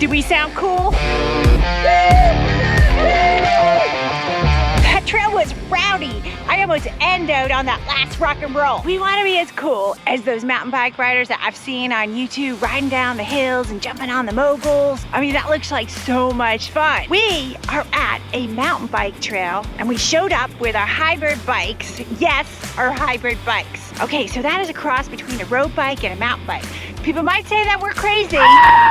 Do we sound cool? That trail was rowdy. I almost endoed on that last rock and roll. We want to be as cool as those mountain bike riders that I've seen on YouTube riding down the hills and jumping on the moguls. I mean, that looks like so much fun. We are at a mountain bike trail and we showed up with our hybrid bikes. Yes, our hybrid bikes. Okay, so that is a cross between a road bike and a mountain bike. People might say that we're crazy.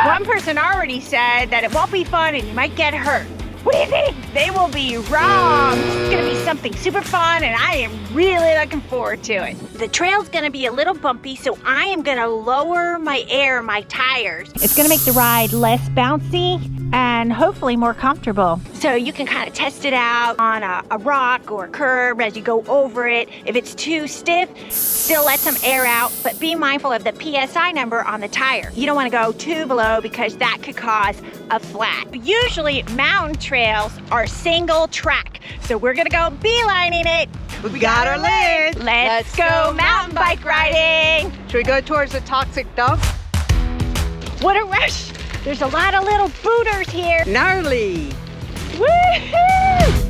One person already said that it won't be fun and you might get hurt. What do you think? They will be wrong. This is gonna be something super fun and I am really looking forward to it. The trail's gonna be a little bumpy, so I am gonna lower my tires. It's gonna make the ride less bouncy and hopefully more comfortable. So you can kind of test it out on a rock or a curb as you go over it. If it's too stiff, still let some air out, but be mindful of the PSI number on the tire. You don't wanna go too below because that could cause a flat. Usually mountain trails are single track, so we're gonna go beelining it. We got our list. Let's go mountain bike riding. Should we go towards the toxic dump? What a rush. There's a lot of little booters here. Gnarly. Woohoo!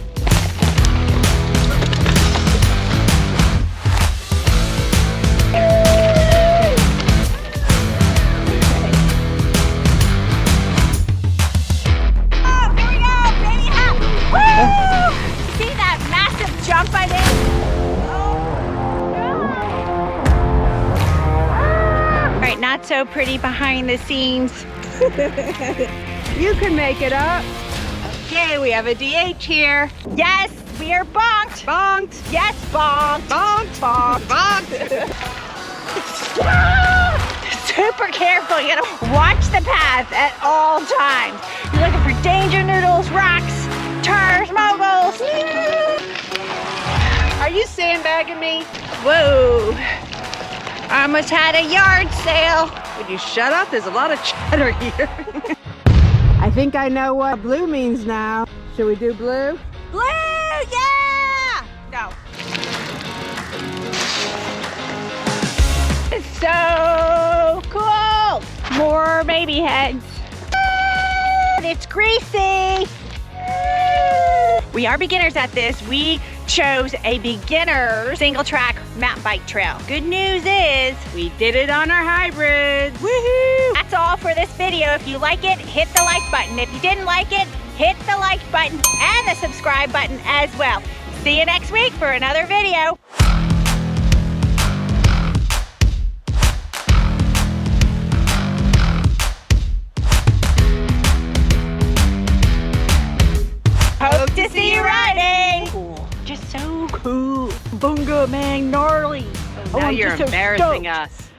Jump I did. All right, not so pretty behind the scenes. You can make it up. Okay, we have a DH here. Yes, we are bonked. Bonked. Yes, bonked. Bonked. Bonked. Bonked. Super careful. You gotta watch the path at all times. You're looking for danger noodles, rocks, turns, moguls. Are you sandbagging me? Whoa. I almost had a yard sale. Would you shut up? There's a lot of chatter here. I think I know what blue means now. Should we do blue? Blue, yeah! No. It's so cool. More baby heads. It's greasy. We are beginners at this. We chose a beginner single track mountain bike trail. Good news is We did it on our hybrid. woohoo! That's all for this video. If you like it, hit the like button. If you didn't like it, hit the like button and the subscribe button as well. See you next week for another video. Hope to see you riding. Cool. Just so cool. Bunga, man, gnarly. Now I'm you're just so embarrassing stoked. us.